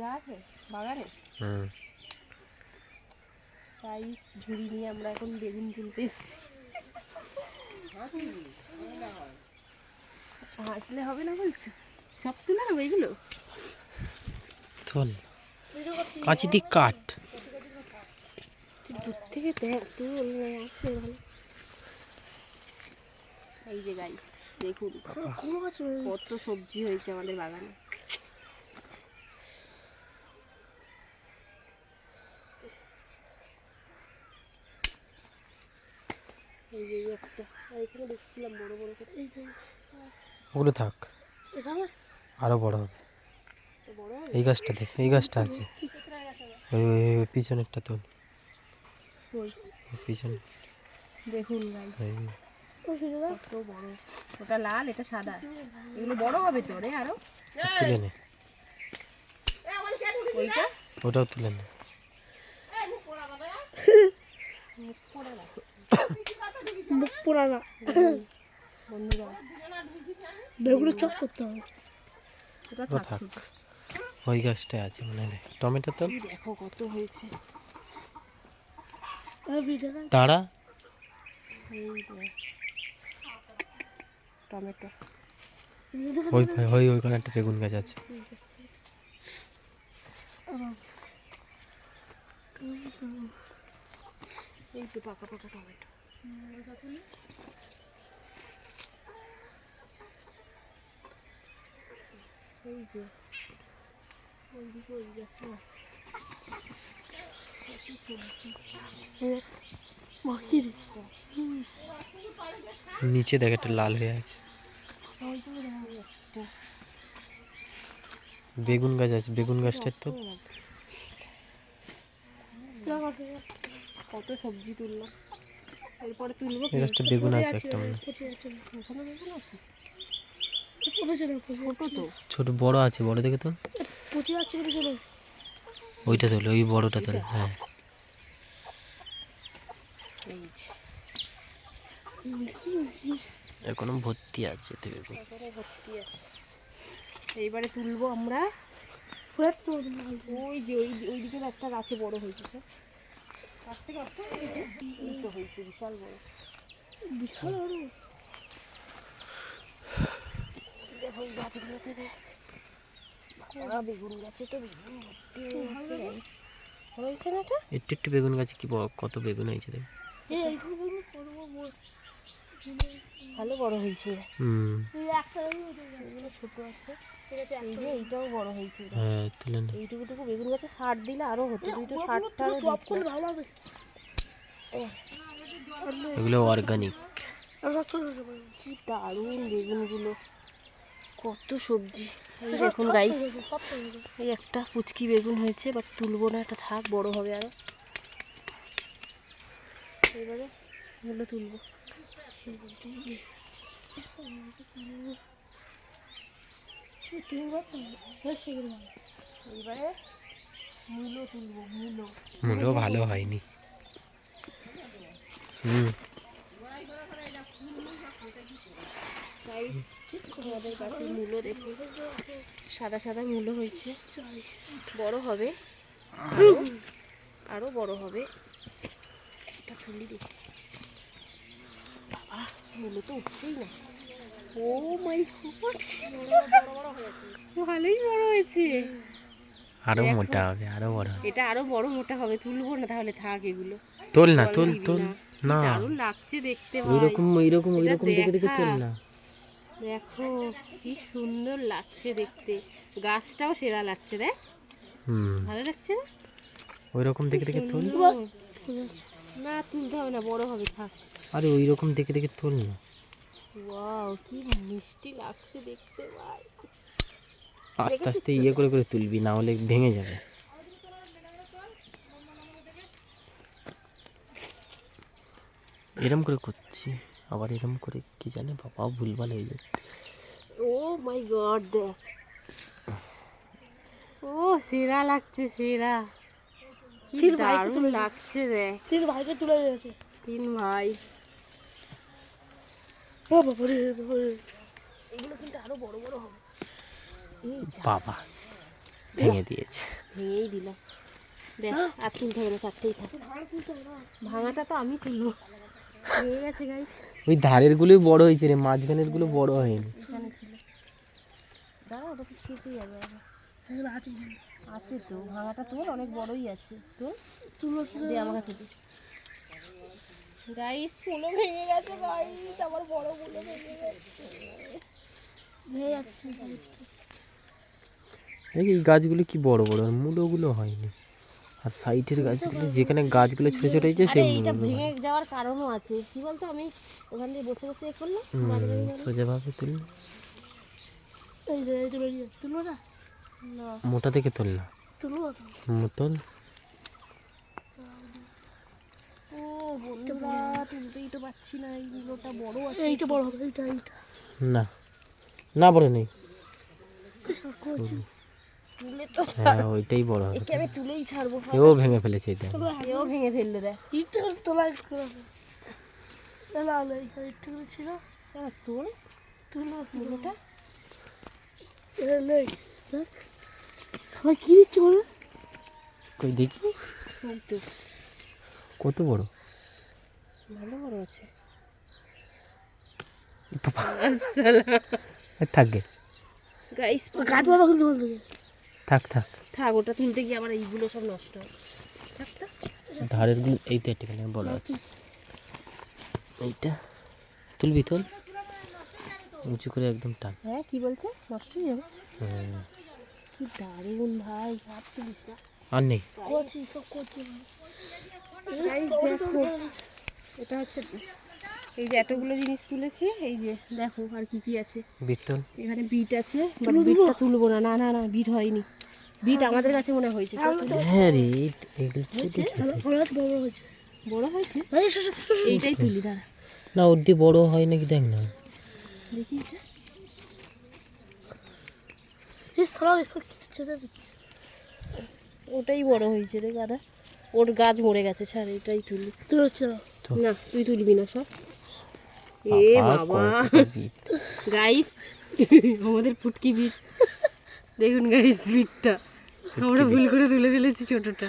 যা আছে বাগানে তাই ঝুড়ি নিয়ে আমরা এখন বেগুন তুলতে এসেছি। হাসলে হবে না বলছো? সব তুলে নেবো এগুলো? চল কাঁচি দিয়ে কাট। দূর থেকে দেখ তুই আসলে ভালো। এই যে গাই দেখুন কত সবজি হয়েছে আমাদের বাগানে। এই যে একটা এখানে দেখছিলাম বড় বড় করে। ওগুলো থাক, আরো বড় হবে। এই গাছটা দেখ, এই গাছটা আছে, ওই পিছনেরটা তো পিছনে দেখুন গাই কত বড়। ওটা লাল এটা সাদা, এগুলো বড় হবে তো রে আরো। তুলে নে, ওইটা ওটাও তুলে নে। মুখ পোড়া না বন্ধুরা, বেগুনের চপ করতে হবে। ও থাক, ওই গাছটাই আছে মনে হয়। টমেটো তো দেখো কত হয়েছে। দাঁড়া, টমেটো ওই ওই ওইখানে একটা বেগুন গাছ আছে। এই তো পাকা পাকা টমেটো। এই যে ওইদিকে ওই গাছে আছে কত সবজি। নিচে দেখ একটা লাল হয়ে আছে বেগুন গাছ আছে। বেগুন গাছটার তো কত সবজি তুললাম, এরপরে তুলবো। এই গাছটা বেগুন আছে একটা মনে হয়। ওখানে বেগুন আছে ছোট তো। ছোট বড় আছে, বড় দেখে তো পচে যাচ্ছে চলো। ওইটা তোলে, ওই বড়টা তোলে। হ্যাঁ এই যে এখনো ভর্তি আছে বেগুন। এখনো ভর্তি আছে। এইবারে তুলবো আমরা। ওই যে ওইদিকে একটা গাছে বড় হয়েছে, সব গাছ থেকে অস্ত হয়েছে। এই তো হয়েছে বিশাল বড়, বিশাল বড়। দেখো এই গাছগুলোতে দেখ বেগুন গাছে তো বেগুন ভর্তি হয়েছে না। এটা একটু একটু বেগুন গাছে কি কত বেগুন হয়েছে দেখ। ভালো বড় হয়েছে। এগুলো ছোট আছে, এই যে এইটাও বড় হয়েছে। হ্যাঁ তুলে নে। এইটুকুটুকু বেগুন গাছে সার দিলে আরো হতো, দুইটো সারটা এগুলো অর্গানিক। কি দারুণ বেগুনগুলো, কত সবজি। এই দেখুন গাইস, এই একটা পুচকি বেগুন হয়েছে, বাট তুলবো না, এটা থাক, বড় হবে আরো। এবারে এগুলো তুলবো। এবারে মূলো তুলবো। মূলো ভালো হয়নি। আমাদের গাছের মূলো দেখুন, সাদা সাদা মূলো হয়েছে, বড় হবে আরো বড় হবে। একটা তুলি দেখি, বাবা মূলো তো উঠছেই না। ও মাই গড, ভালোই বড় হয়েছে। আরো মোটা হবে, আরো বড় হবে। এটা আরো বড় মোটা হবে, তুলবো না তাহলে, থাক এগুলো। তোল না, তোল তোল না, দারুণ লাগছে দেখতে ভাই। ওইরকম দেখে দেখে তোল না। দেখো কি সুন্দর লাগছে দেখতে, গাছটাও সেরা লাগছে রে। ভালো লাগছে না? ওইরকম দেখে দেখে তোল না, তুলতে হবে না, বড় হবে, থাক। আরে ওইরকম দেখে দেখে তোল না। ওয়াও কি মিষ্টি লাগছে দেখতে ভাই। আস্তে আস্তে ইয়ে করে করে তুলবি, না হলে ভেঙে যাবে। এরম করে করছি, আবার এরম করে কি জানে বাবা ভুলভাল হয়ে যায়। ও মাই গড, দেখ ও সেরা লাগছে, সেরা কি দারুণ লাগছে দেখ। তিন ভাইকে তুলে দিয়েছে, তিন ভাই। ও বাবা রে, এগুলো কিন্তু আরো বড় বড় হবে। বাবা ভেঙে দিয়েছে। ভেঙেই দিলাম, ব্যাস আর তুলতে হবে না, চারটেই থাকে। ভাঙাটা তো আমি তুলবো, ভেঙে গেছে গাইস। ওই ধারের গুলোই বড় হয়েছে রে, মাঝখানের গুলো বড় হয়নি। এখানে ছিল, দাঁড়া ওটা তো কেটে যাবে আবার। আছে তো, ভাঙাটা তোর অনেক বড়ই আছে, তোর তুলো দে আমার কাছে দে। গাইস ফুলও ভেঙে গেছে গাইস, আমার বড় ফুলও ভেঙে গেছে। ভেঙে যাচ্ছে। দেখ এই গাছগুলো কি বড় বড়, আর মূলগুলো হয়নি। আর সাইডের গাছগুলো, যেখানে গাছগুলো ছোট ছোট হয়েছে আরে সেই এইটা মূলগুলো ভেঙে যাওয়ার কারণও আছে, কি বলতো, আমি ওখান দিয়ে বসে বসে এ করলাম, সোজাভাবে তুল, এই যে এইটা বেরিয়ে যাচ্ছে, তুলো না, না মোটা থেকে তুল না, তুলো না তো। মতন। ও বন্ধুরা, তুলতেই তো পারছি না, এই গুলোটা বড় আছে। এইটা বড় হবে, এইটা এইটা না না বড় নেই, শক্ত আছে। তুলে তো হ্যাঁ ওইটাই বড় হবে। একে আমি তুলেই ছাড়বো। এও ভেঙে ফেলেছে এটা। এও ভেঙে ফেললো রে। ইটটা তোলাই করে এলা আলো এইটা ইটটা করে ছিল, তোর তুলো তুলোটা এলে দেখ সবাই কি দিচ্ছে বলে। কই দেখি এই তো কত বড়। ভালো বড় আছে। বাবা, থাকবে, গাইস গাছ বাবা কিন্তু বলতে থাক থাক। থাক, ওটা তুলতে গিয়ে আমার এইগুলো সব নষ্ট হয়। থাক থাক। ধারের গুলো এই তো এখানে বড় আছে। এইটা তুলবি, তোল উঁচু করে একদম টান। হ্যাঁ কি বলছে, নষ্ট হয়ে যাবে? হুম। কি দারুণ ভাই, হাত তুলিস না। আর নেই, করছি সব করছি। গাইস দেখো, এটা হচ্ছে এই যে এতগুলো জিনিস তুলেছি, এই যে দেখো আর কি কি আছে। বিট তোল। এখানে বিট আছে, বাট বিটটা তুলবো না, না না না বিট হয়নি। বিট আমাদের কাছে মনে হয়েছে, সব তুলে- হ্যাঁ রে, এগুলো ছোট বড় হয়েছে। বড় হয়েছে, এই শোষ এইটাই তুলি দাঁড়া, না, ওর দিয়ে বড় হয় নাকি দেখ না। দেখি এটা। এই সারা এসব ছেড়ে দিচ্ছে। ওটাই বড় হয়েছে রে গাদা, ওর গাছ মরে গেছে, ছাড় এটাই তুলি। তুলো হচ্ছে না। না তুই তুলবি না সব। এ বাবা গাইস, আমাদের পুটকি বিট দেখুন গাইস, বিটটা আমরা ভুল করে তুলে ফেলেছি ছোটটা।